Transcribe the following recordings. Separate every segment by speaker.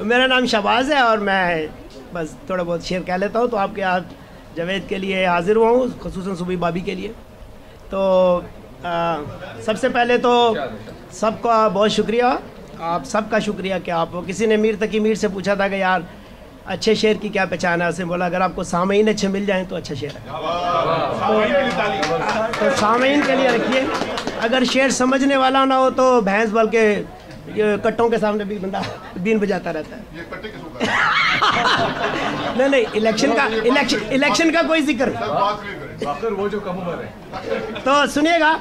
Speaker 1: मेरा नाम शहबाज है और मैं बस थोड़ा बहुत शेर कह लेता हूँ। तो आपके यहाँ जावेद के लिए हाजिर हुआ हूँ, खुसूसन सुबह बाबी के लिए। तो सबसे पहले तो सबका बहुत शुक्रिया, आप सबका शुक्रिया कि आप, किसी ने मीर तकी मीर से पूछा था कि यार अच्छे शेर की क्या पहचान है। उसने बोला अगर आपको सामीन अच्छे मिल जाएं तो अच्छा शेर है। तो सामीन के लिए रखिए, अगर शेर समझने वाला ना हो तो भैंस बल्कि ये कट्टों के सामने भी बंदा बीन बजाता रहता है। नहीं, इलेक्शन का कोई जिक्र
Speaker 2: वो जो कम उम्र है।
Speaker 1: तो सुनिएगा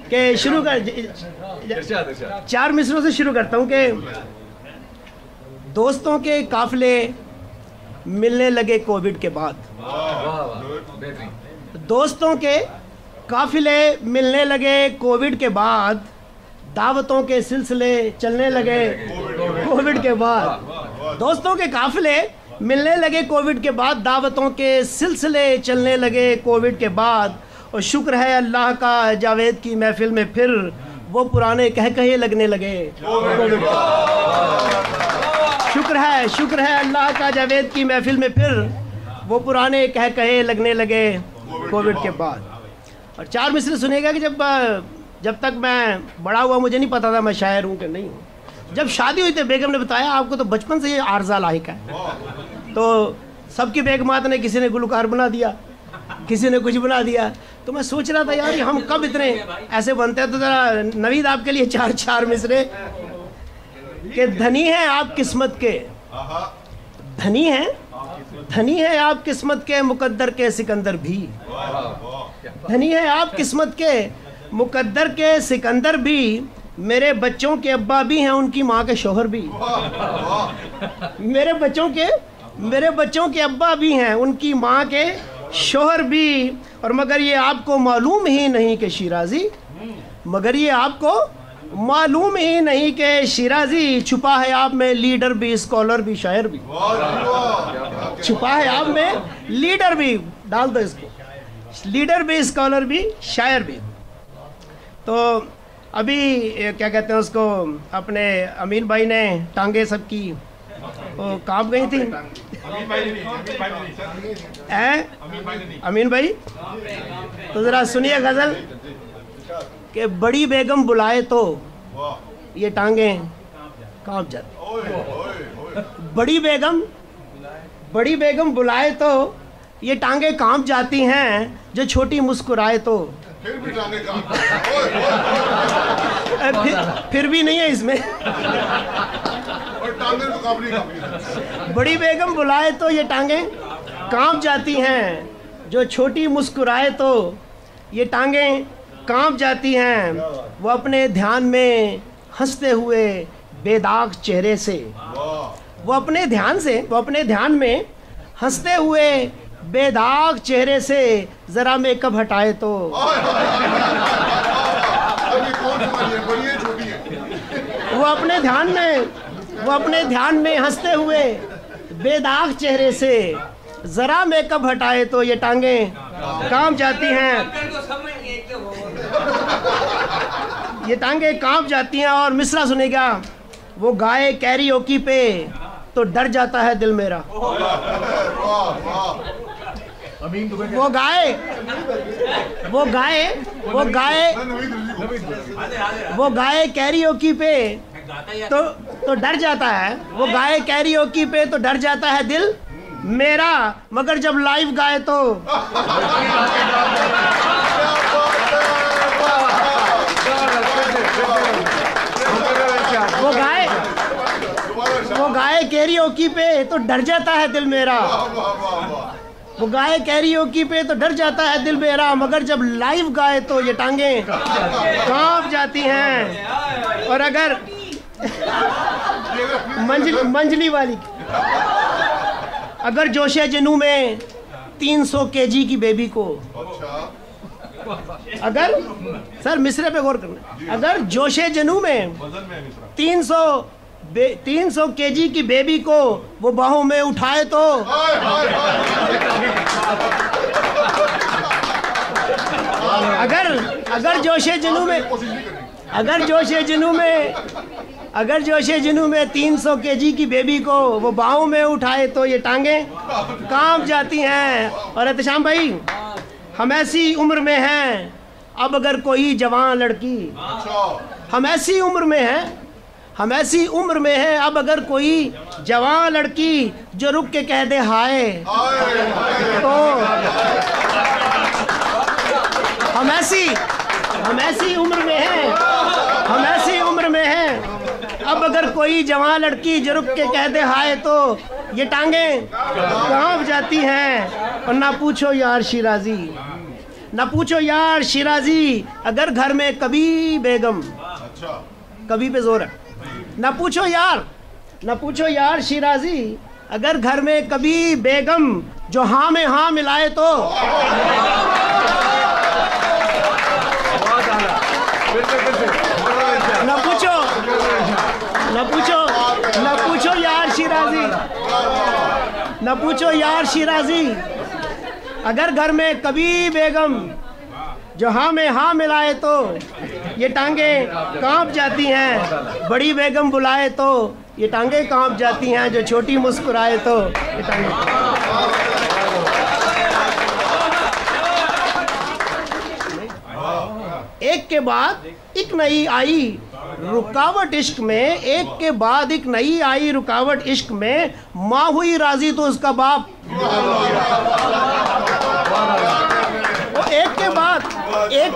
Speaker 1: कि शुरू कर, 4 मिसरों से शुरू करता हूँ कि दोस्तों के काफिले मिलने लगे कोविड के बाद। दोस्तों के काफिले मिलने लगे कोविड के बाद, दावतों के सिलसिले चलने लगे कोविड के बाद। दोस्तों के काफिले मिलने लगे कोविड के बाद, दावतों के सिलसिले चलने लगे कोविड के बाद। और शुक्र है अल्लाह का जावेद की महफिल में फिर वो पुराने कह कहे लगने लगे कोविड। शुक्र है अल्लाह का जावेद की महफिल में फिर वो पुराने कह कहे लगने लगे कोविड के बाद। और 4 मिसरे सुनेगा कि जब तक मैं बड़ा हुआ मुझे नहीं पता था मैं शायर हूँ कि नहीं हूँ। जब शादी हुई तो बेगम ने बताया आपको तो बचपन से ये आर्जा लाहिक है। तो सबकी बेगमात ने, किसी ने गुलकार बना दिया, किसी ने कुछ बना दिया। तो मैं सोच रहा था यार हम कब इतने ऐसे बनते हैं। तो ज़रा नवीद आपके लिए 4 मिसरे कि धनी हैं आप किस्मत के, धनी है आप किस्मत के, मुकद्दर के सिकंदर भी। धनी है आप किस्मत के, मुकद्दर के सिकंदर भी। मेरे बच्चों के अब्बा भी हैं, उनकी माँ के शोहर भी। मेरे बच्चों के अब्बा भी हैं, उनकी माँ के शोहर भी। और मगर ये आपको मालूम ही नहीं कि शिराजी, मगर ये आपको मालूम ही नहीं कि शिराजी, छुपा है आप में लीडर भी, स्कॉलर भी, शायर भी। छुपा है आप में लीडर भी, डाल दो इसको, लीडर भी, स्कॉलर भी, शायर भी। तो अभी क्या कहते हैं उसको, अपने अमीन भाई ने टांगे सबकी कांप गई थी। अमीन भाई तो ज़रा सुनिए गज़ल कि बड़ी बेगम बुलाए तो ये टांगे कांप जाती। बड़ी बेगम बुलाए तो ये टांगे कांप जाती हैं, जो छोटी मुस्कुराए तो फिर भी नहीं है इसमें। बड़ी बेगम बुलाए तो ये टांगे कांप जाती हैं, जो छोटी मुस्कुराए तो ये टांगे कांप जाती हैं। वो अपने ध्यान में हंसते हुए बेदाग चेहरे से, वो अपने ध्यान में हंसते हुए बेदाग चेहरे से जरा मेकअप हटाए तो वो अपने ध्यान में हंसते हुए बेदाग चेहरे से जरा मेकअप हटाए तो ये टांगे कांप जाती हैं। ये टांगे कांप जाती हैं। और मिसरा सुनेगा, वो गाए कैरियोकी पे तो डर जाता है दिल मेरा। वो गाए कैरियोकी पे तो डर जाता है। वो गाए कैरियोकी पे तो डर जाता है दिल मेरा, मगर जब लाइव गाए तो वो गाए कैरियोकी पे तो डर जाता है दिल मेरा। वो गाए कैरियोकी पे तो डर जाता है दिल मेरा, मगर जब लाइव गाए तो ये टांगे कांप जाती हैं। और अगर मंजली वाली, अगर जोशे जनू में 300 केजी की बेबी को, अगर सर मिसरे पे गौर करना, अगर जोशे जनू में 300 केजी की बेबी को वो बाहों में उठाए तो अगर जोशे जनू में अगर जोशे जुनू में 300 केजी की बेबी को वो बाहों में उठाए तो ये टांगे कांप जाती हैं। और एहतशाम भाई, हम ऐसी उम्र में हैं, अब अगर कोई जवान लड़की, हम ऐसी उम्र में हैं अब अगर कोई जवान लड़की जो रुक के कह दे हाय, तो हम ऐसी उम्र में हैं अब अगर कोई जवान लड़की जो रुक के कह दे हाय, तो ये टांगे कांप जाती हैं। और ना पूछो यार शिराजी, अगर घर में कभी बेगम, कभी पे जोर है, ना पूछो यार शिराजी, अगर घर में कभी बेगम जो हाँ में हाँ मिलाए तो ना पूछो यार शिराजी, अगर घर में कभी बेगम जो हाँ में हाँ मिलाए तो ये टांगे कांप जाती हैं। बड़ी बेगम बुलाए तो ये टांगे कांप जाती हैं, जो छोटी मुस्कुराए तो ये टांगे। एक के बाद एक नई आई रुकावट इश्क में, एक के बाद एक नई आई रुकावट इश्क में, माँ हुई राजी तो उसका बाप, एक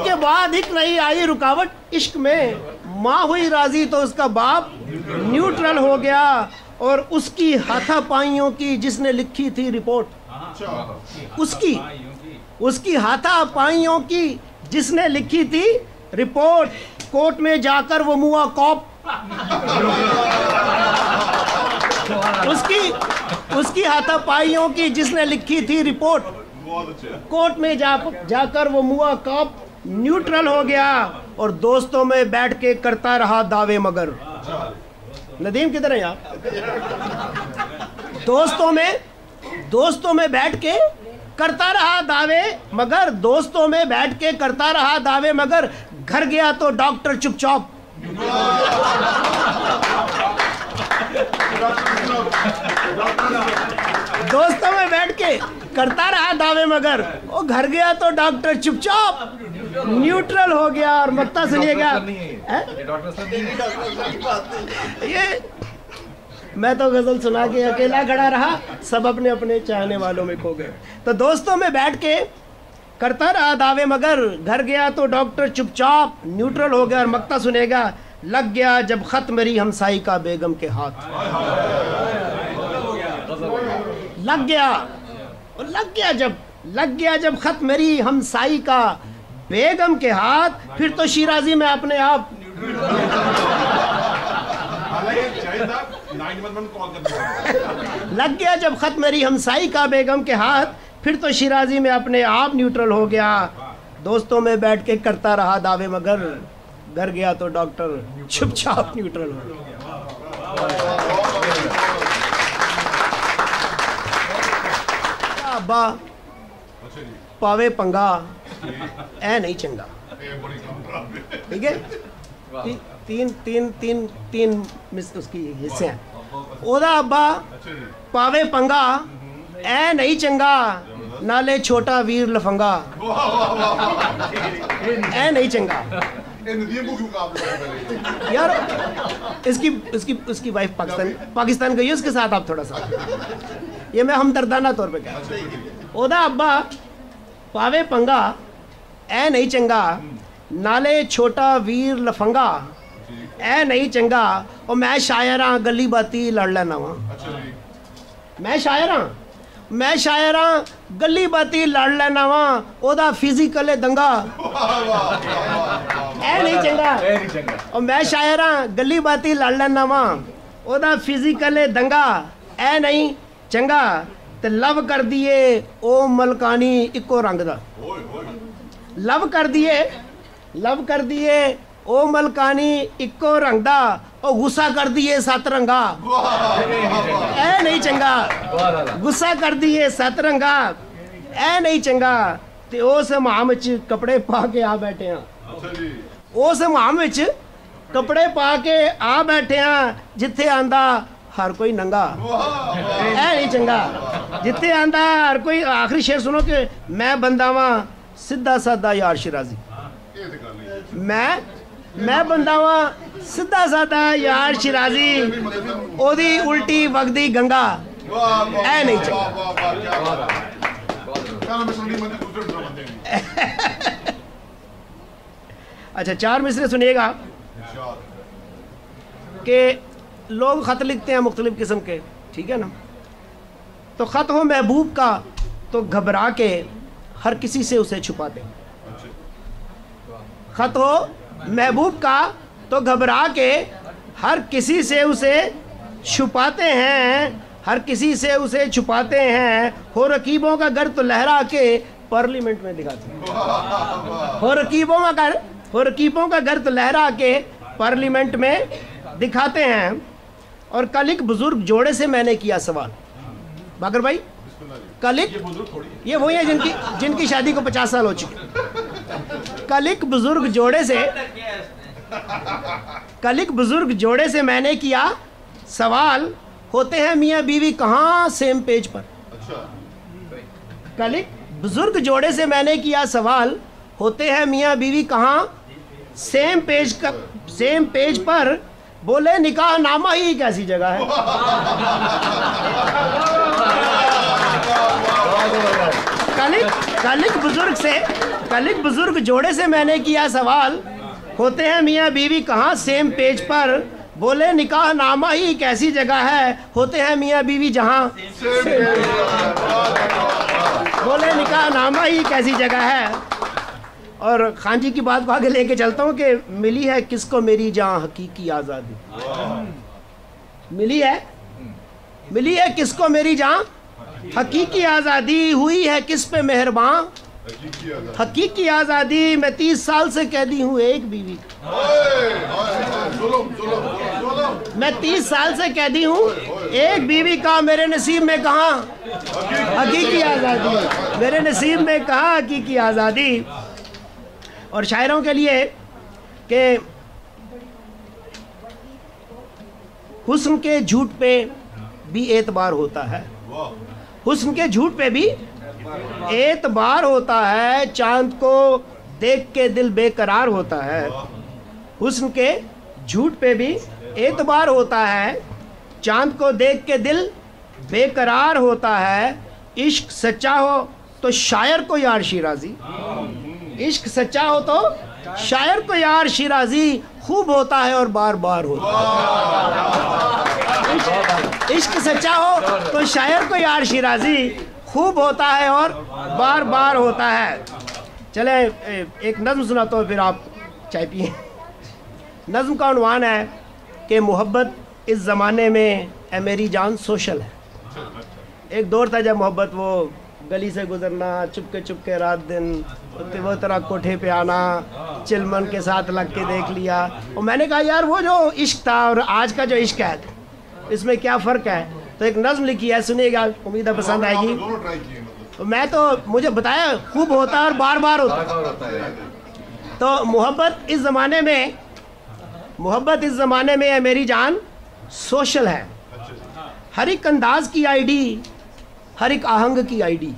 Speaker 1: के बाद एक नई आई रुकावट इश्क में, माँ हुई राजी तो उसका बाप न्यूट्रल हो गया। और उसकी हाथापाइयों की जिसने लिखी थी रिपोर्ट, उसकी हाथापाइयों की जिसने लिखी थी रिपोर्ट, कोर्ट में जाकर वो मुआ कॉप, उसकी हाथापाइयों की जिसने लिखी थी रिपोर्ट, कोर्ट में जाकर वो मुआ कॉप न्यूट्रल हो गया। और दोस्तों में बैठ के करता रहा दावे मगर, नदीम किधर है आप? दोस्तों में बैठ के करता रहा दावे मगर, दोस्तों में बैठ के करता रहा दावे मगर, घर गया तो डॉक्टर चुपचाप। दोस्तों में बैठ के करता रहा दावे मगर, वो घर गया तो डॉक्टर चुपचाप न्यूट्रल हो गया। और मक्ता सुनिएगा, ये मैं तो गजल सुना के अकेला खड़ा रहा, सब अपने अपने चाहने वालों में खो गए। तो दोस्तों में बैठ के करता रहा दावे मगर, घर गया तो डॉक्टर चुपचाप न्यूट्रल हो गया। और मक्ता सुनेगा, लग गया जब खत मेरी हमसाई का बेगम के हाथ, लग गया जब खत मेरी हमसाई का बेगम के हाथ, फिर तो शिराजी में अपने आप लग गया जब खत मेरी हमसाई का बेगम के हाथ, फिर तो शिराजी में अपने आप न्यूट्रल हो गया। दोस्तों में बैठ के करता रहा दावे मगर, घर गया तो डॉक्टर चुपचाप न्यूट्रल हो गया। अब्बा पावे पंगा ऐ नहीं चंगा, ठीक है? तीन मिस उसकी हिस्से हैं। ओदा अब्बा पावे पंगा ऐ नहीं चंगा, नाले छोटा वीर लफंगा ऐ नहीं चंगा। यार इसकी वाइफ पाकिस्तान गई है, उसके साथ आप थोड़ा सा, ये मैं हमदर्दाना तौर पे कह रहा हूं। ओदा अब्बा पावे पंगा ऐ नहीं चंगा, नाले छोटा वीर लफंगा ऐ नहीं चंगा। और मैं शायरा गली बाती लड़ लेना वा, मैं शायरा गली बाती लड़ लेना वा, ओदा फिजिकल दंगा ऐ नहीं चंगा। और मैं शायरा गली बाती लड़ लेना वा, ओदा फिजिकल दंगा ऐ नहीं चंगा। ते लव कर दिए ओ मलकानी इको रंग दा, लव कर दिए ओ मलकानी इको रंग दा, ओ गुस्सा कर दिए सत रंगा ऐ नहीं चंगा। गुस्सा कर दिए सत रंगा ऐ नहीं चंगा। ते उस मुहाम च कपड़े पा के आ बैठे हैं, उस मुहाम च कपड़े पा के आ बैठे हैं जिथे आंदा हर कोई नंगा ऐ नहीं चंगा जिथे आंदा हर कोई। आखिरी शेर सुनो कि मैं बंदा वां सीधा सादा यार शिराजी। मैं बंदा वां सीधा सादा यार शिराजी ओदी उल्टी वगदी गंगा ऐ नहीं चंगा। अच्छा 4 मिसरे सुनिएगा कि लोग ख़त लिखते हैं मुख्तलिफ़ किस्म के, ठीक है ना। तो ख़त हो महबूब का तो घबरा के हर किसी से उसे छुपाते। ख़त हो महबूब का तो घबरा के हर किसी से उसे छुपाते हैं, हर किसी से उसे छुपाते हैं। हो रकीबों का घर तो लहरा के पार्लियामेंट में दिखाते हैं। हो रकीबों का घर तो लहरा के पार्लियामेंट में दिखाते हैं। और कल एक बुजुर्ग जोड़े से मैंने किया सवाल, बाकर भाई कल एक ये वही है जिनकी शादी को 50 साल हो चुके। कल एक बुजुर्ग जोड़े से मैंने किया सवाल, होते हैं मियाँ बीवी कहाँ सेम पेज पर। कल एक बुजुर्ग जोड़े से मैंने किया सवाल, होते हैं मियाँ बीवी कहाँ सेम पेज पर। बोले निकाह नामा ही कैसी जगह है। कल एक बुजुर्ग जोड़े से मैंने किया सवाल, होते हैं मियाँ बीवी कहाँ सेम पेज पर। बोले निकाह नामा ही कैसी जगह है, होते हैं मियाँ बीवी जहाँ। बोले निकाह नामा ही कैसी जगह है। और खान जी की बात को आगे लेके चलता हूँ कि मिली है किसको मेरी जहाँ हकीकी आज़ादी। मिली है किसको मेरी जहाँ हकीकी आज़ादी। हुई है किस पे मेहरबान हकीकी आज़ादी। मैं 30 साल से कैदी हूँ एक बीवी। मैं 30 साल से कैदी हूँ एक बीवी का, मेरे नसीब में कहाँ हकीकी आज़ादी। मेरे नसीब में कहाँ हकीकी आज़ादी। और शायरों के लिए कि हुस्न के झूठ पे भी एतबार होता है। हुस्न के झूठ पे भी एतबार होता है। चांद को देख के दिल बेकरार होता है। हुस्न के झूठ पे भी एतबार होता है। चांद को देख के दिल बेकरार होता है। इश्क सच्चा हो तो शायर को यार शिराजी। इश्क सच्चा हो तो शायर को यार शिराजी खूब होता है और बार बार होता है। इश्क सच्चा हो तो शायर को यार शिराजी खूब होता है और बार बार होता है। चले एक नज़्म सुनाता हूँ फिर आप चाय पिए। नज़्म का उन्वान है कि मोहब्बत इस ज़माने में ए मेरी जान सोशल है। एक दौर था जब मोहब्बत वो गली से गुजरना, चुपके रात दिन वो तरह कोठे पे आना, चिलमन के साथ लग के देख लिया। और मैंने कहा यार वो जो इश्क था और आज का जो इश्क है इसमें क्या फ़र्क है। तो एक नज़्म लिखी है, सुनिएगा, उम्मीद है पसंद आएगी। तो मैं तो मुझे बताया खूब होता है और बार बार होता है। तो मोहब्बत इस ज़माने में है मेरी जान सोशल है। हर एक अंदाज की आईडी, हर एक आहंग की आईडी,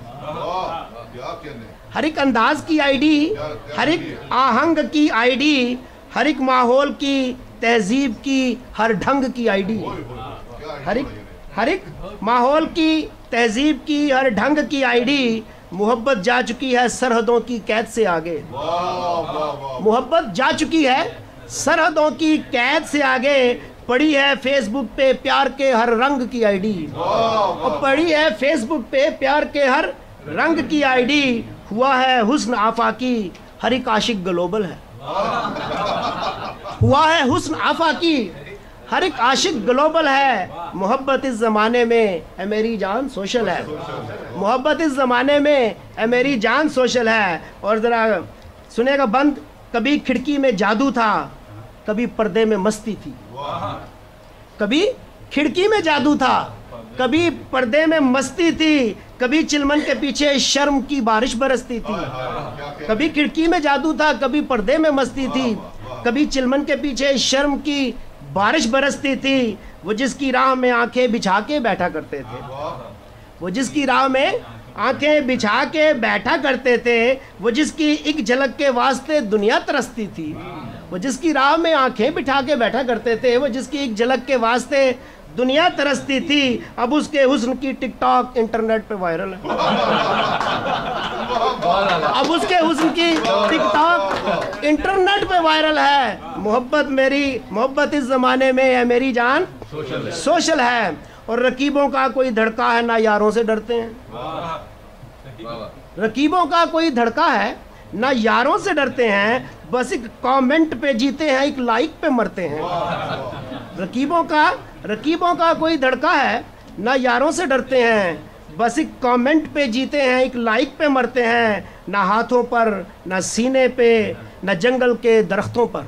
Speaker 1: हर एक अंदाज की आईडी, हर एक आहंग की आईडी, हर एक माहौल की तहजीब की हर ढंग की आईडी। हर एक माहौल की तहजीब की हर ढंग की आईडी। मोहब्बत जा चुकी है सरहदों की कैद से आगे। मोहब्बत जा चुकी है सरहदों की कैद से आगे। पड़ी है फेसबुक पे प्यार के हर रंग की आईडी। और पड़ी है फेसबुक पे प्यार के हर रंग की आईडी। हुआ है हुस्न आफाकी, हर एक आशिक ग्लोबल है। हुआ है हुस्न आफाकी, हर एक आशिक ग्लोबल है। मोहब्बत इस ज़माने में ए मेरी जान सोशल है। मोहब्बत इस ज़माने में ए मेरी जान सोशल है। और ज़रा सुनेगा बंद, कभी खिड़की में जादू था, कभी पर्दे में मस्ती थी। कभी खिड़की में जादू था, कभी पर्दे में मस्ती थी। कभी चिलमन के पीछे शर्म की बारिश बरसती थी। कभी खिड़की में जादू था, कभी पर्दे में मस्ती थी। कभी चिलमन के पीछे शर्म की बारिश बरसती थी, वो जिसकी राह में आंखें बिछा के बैठा करते थे। वो जिसकी राह में आंखें बिछा के बैठा करते थे, वो जिसकी एक झलक के वास्ते दुनिया तरसती थी। वो जिसकी राह में आंखें बिठा के बैठा करते थे, वो जिसकी एक झलक के वास्ते दुनिया तरसती थी, अब उसके हुस्न की टिकटॉक इंटरनेट पे वायरल है। अब उसके हुस्न की टिकटॉक इंटरनेट पे वायरल है। मोहब्बत मेरी, मोहब्बत इस जमाने में है मेरी जान सोशल है। और रकीबों का कोई धड़का है ना यारों से डरते हैं। रकीबों का कोई धड़का है ना यारों से डरते हैं, बस एक कमेंट पे जीते हैं, एक लाइक पे मरते हैं। रकीबों का कोई धड़का है ना यारों से डरते हैं, बस एक कमेंट पे जीते हैं, एक लाइक पे मरते हैं। ना हाथों पर ना सीने पे ना जंगल के दरख्तों पर,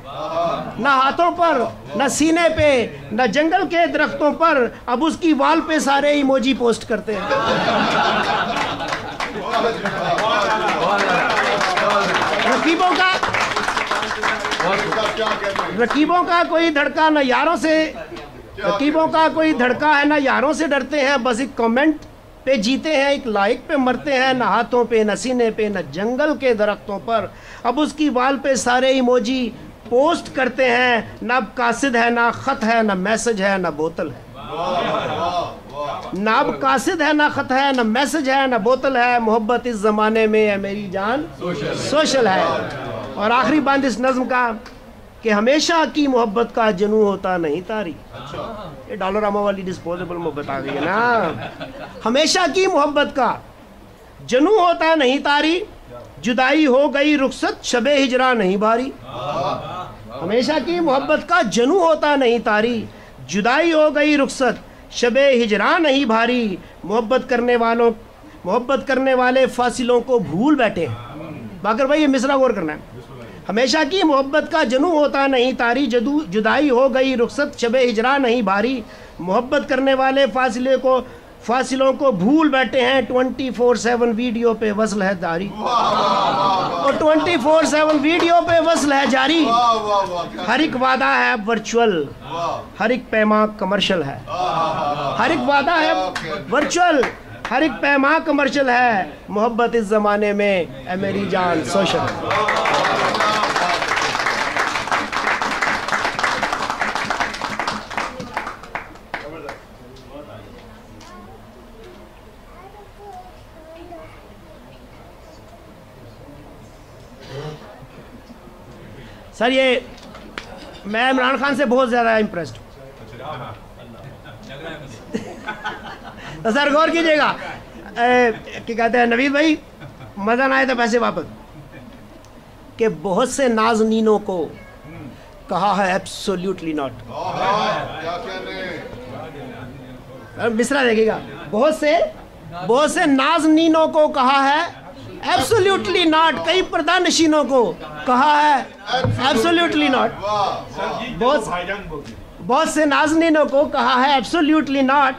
Speaker 1: ना हाथों पर ना सीने पे ना जंगल के दरख्तों पर, अब उसकी वाल पे सारे इमोजी पोस्ट करते हैं। रकीबों का कोई धड़का ना यारों से, रकीबों का कोई धड़का है ना यारों से डरते हैं, बस एक कमेंट पे जीते हैं, एक लाइक पे मरते हैं। ना हाथों पे ना सीने पे ना जंगल के दरख्तों पर, अब उसकी वाल पे सारे इमोजी पोस्ट करते हैं। ना कासिद है ना खत है ना मैसेज है ना बोतल है। ना अब कासिद है ना खत है ना मैसेज है ना बोतल है। मोहब्बत इस जमाने में है मेरी जान सोशल है। और आखिरी बंद इस नज्म का कि हमेशा की मोहब्बत का जनू होता नहीं तारी। ये डॉलरामा वाली डिस्पोजेबल मोहब्बत आ गई है ना। हमेशा की मोहब्बत का जनू होता नहीं तारी, जुदाई हो गई रुखसत शबे हिजरा नहीं भारी। हमेशा की मोहब्बत का जनू होता नहीं तारी, जुदाई हो गई रुखसत शबे हिजरा नहीं भारी। मोहब्बत करने वाले फासिलों को भूल बैठे। बाकर भाई ये मिसरा गौर करना है। हमेशा की मोहब्बत का जनू होता नहीं तारी, जुदाई हो गई रुखसत शबे हिजरा नहीं भारी। मोहब्बत करने वाले फासिलों को भूल बैठे हैं, 24/7 वीडियो पे वसल है जारी। और 24/7 वीडियो पे वसल है जारी। हर एक वादा है वर्चुअल, हर एक पैमा कमर्शियल है। हर एक वादा है वर्चुअल, हर एक पैमा कमर्शियल है। मोहब्बत इस जमाने में है मेरी जान सोशल। सर ये मैं इमरान खान से बहुत ज़्यादा इम्प्रेस्ड हूँ। तो सर गौर कीजिएगा, क्या कहते हैं नवीद भाई, मज़ा ना आए तो पैसे वापस। कि बहुत से नाज़नीनों को कहा है एब्सोल्युटली नॉट। मिसरा देखिएगा, बहुत से नाज़नीनों को कहा है एब्सोल्युटली नॉट। कई पर्दा नशीनों को कहा है एब्सोल्युटली नॉट। बहुत से नाज़नीनों को कहा है एब्सोल्युटली नॉट।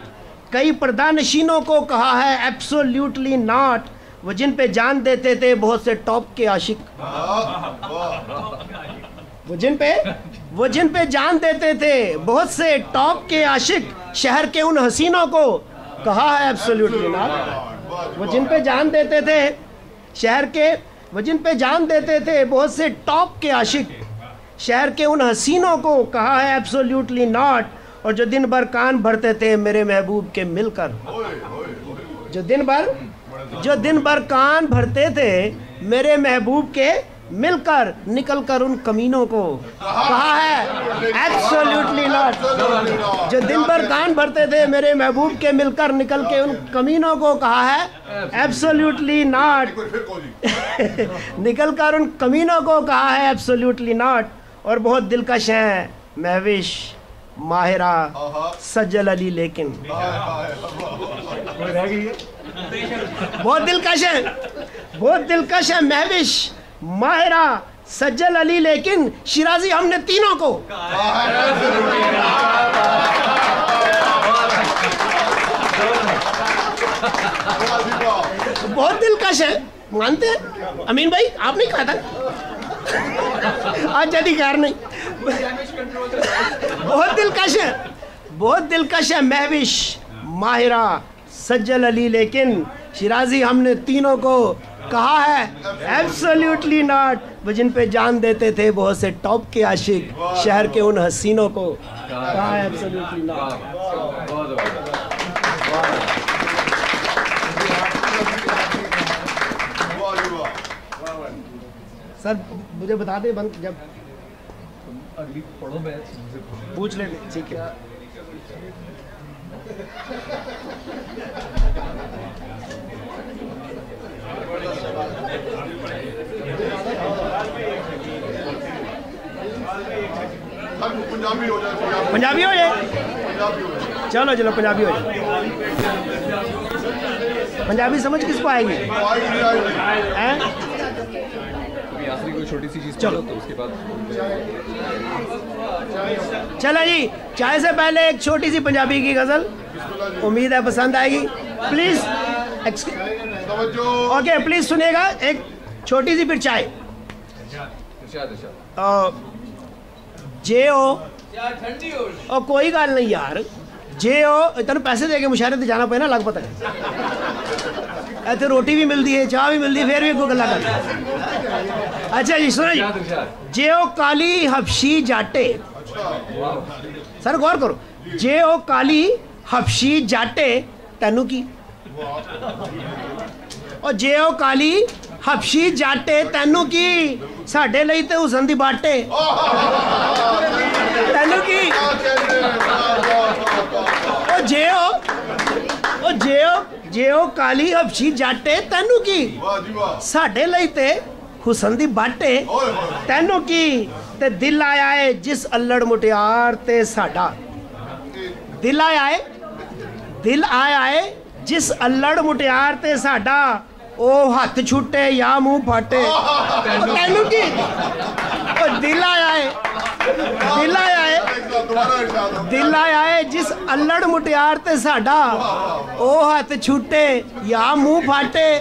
Speaker 1: कई पर्दा नशीनों को कहा है एब्सोल्युटली नॉट। वो जिन पे जान देते थे बहुत से टॉप के आशिक, वो जिन पे जान देते थे बहुत से टॉप के आशिक, शहर के उन हसीनों को कहा है एब्सोल्युटली नॉट। वो जिन पे जान देते थे वो जिन पे जान देते थे बहुत से टॉप के आशिक, शहर के उन हसीनों को कहा है एब्सोल्युटली नॉट। और जो दिन भर कान भरते थे मेरे महबूब के मिलकर, जो दिन भर कान भरते थे मेरे महबूब के मिलकर, निकल कर उन कमीनों को कहा है एब्सोल्युटली नॉट। जो दिन भर कान भरते थे मेरे महबूब के मिलकर, निकल के उन कमीनों को कहा है एब्सोल्युटली नॉट। निकल कर उन कमीनों को कहा है एब्सोल्युटली नॉट। और बहुत दिलकश हैं महविश माहिरा सज्जल अली, लेकिन बहुत दिलकश है महविश माहिरा सज्जल अली, लेकिन शिराजी हमने तीनों को बहुत दिलकश है। मानते हैं अमीन भाई, आप नहीं कहा था आज जदी खैर नहीं। बहुत दिलकश है, बहुत दिलकश है महविश, माहिरा, सज्जल अली, लेकिन शिराजी हमने तीनों को कहा है एब्सोल्युटली नॉट। वो जिन पे जान देते थे बहुत से टॉप के आशिक, शहर के उन हसीनों को कहा है एब्सोल्युटली नॉट। सर मुझे बता दे बंद जब
Speaker 2: अगली पढ़ो मैं
Speaker 1: पूछ ले, ठीक है।
Speaker 3: पंजाबी हो जाए,
Speaker 1: पंजाबी हो जाए,
Speaker 3: पंजाबी हो जाए।
Speaker 1: चलो चलो पंजाबी हो जाए। पंजाबी समझ किसको आएगी हैं?
Speaker 2: आखिरी कोई छोटी सी चीज
Speaker 1: चलो
Speaker 2: तो उसके बाद
Speaker 1: चलो जी, चाय से पहले एक छोटी सी पंजाबी की गजल, उम्मीद है पसंद आएगी। प्लीज ओके, प्लीज सुनिएगा, एक छोटी सी फिर चाय। जे ओ कोई गल नहीं यार, जे ओ तेन पैसे दे के मुशायरे ते जाना पे ना, लग पता है इतने रोटी भी मिलती है, चाह भी मिलती है, फिर भी कोई गल्ला कर। अच्छा जी सुनो जी, जे ओ काली हबशी जाटे, सर गौर करो, जे ओ काली हबशी जाटे तेनू की, और जे ओ काली हबशी जाटे तेनू की, साडे लई ते हुसन दी बाटे तेनू की। जे ओ काली हबशी जाटे तेनू की, साडे लई ते हुसन दी बाटे तेनू की। ते दिल आया है जिस अल्लड़ मुटियार ते साडा, दिल आया है, दिल आया है जिस अल्लड़ मुटियार ते साडा, ओ हथ छुट्टे या मुंह फाटे तेनू की। दिल आया है, दिल आया है, दिल आया है जिस अल्लड़ मुटियार ते साडा, ओ हथ छुट्टे या मुंह फाटे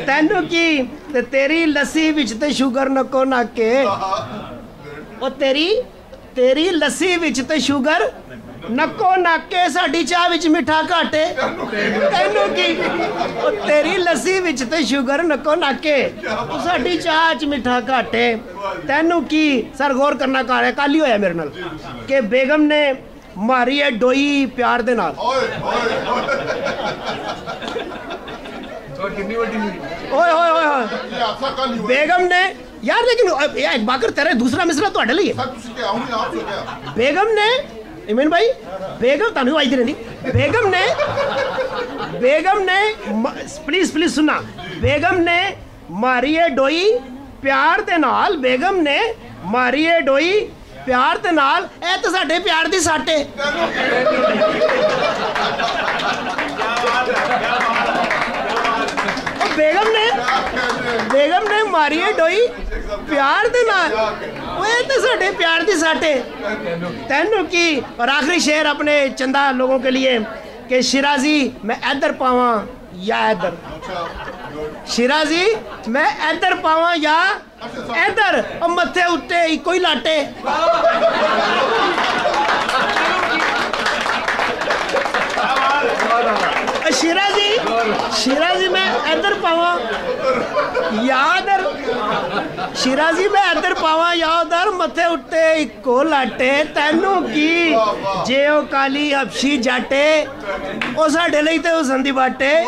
Speaker 1: तेनू की। ते तेरी लस्सी विच ते शुगर नको नाके, ओ तेरी लस्सी विच ते शुगर नक्को नाके, साडी चाह विच मिठा घाटे तेनू की। ओ तेरी लस्सी विच ते शुगर नक्को नाके, साडी चाह च मिठा घाटे तेनू की। सर गौर करना घर है, कल ही होया मेरे नाल कि बेगम ने मारी है डोई प्यार दे नाल। ओए ओए ओए बेगम ने यार, लेकिन एक बाकर तेरा दूसरा मिसरा तो लिए बेगम ने, इमन भाई बेगम तानू आई थी, बेगम ने प्लीज प्लीज सुनना, बेगम ने मारी है डोई प्यार दे नाल, बेगम ने मारी है डोई प्यार दे नाल, ए तो साडे प्यार दी साटे बेगम ने मारी है डोई प्यार दे नाल, ओए तो साडे प्यार दी साटे तेनू की। और आखिरी शेर अपने चंदा लोगों के लिए कि शिराजी मैं इधर पावां या इधर, शिराजी मैं इधर पावां या इधर, और मत्थे उत्ते इको ही लाटे शिराजी मैं इधर पावां या उधर, शिराजी मैं इधर पावां या उधर, मत्थे उत्ते इको लाटे तेनू की। जे ओ काली हबशी जाटे, ओ साडे लई ते हुसन दी बाटे।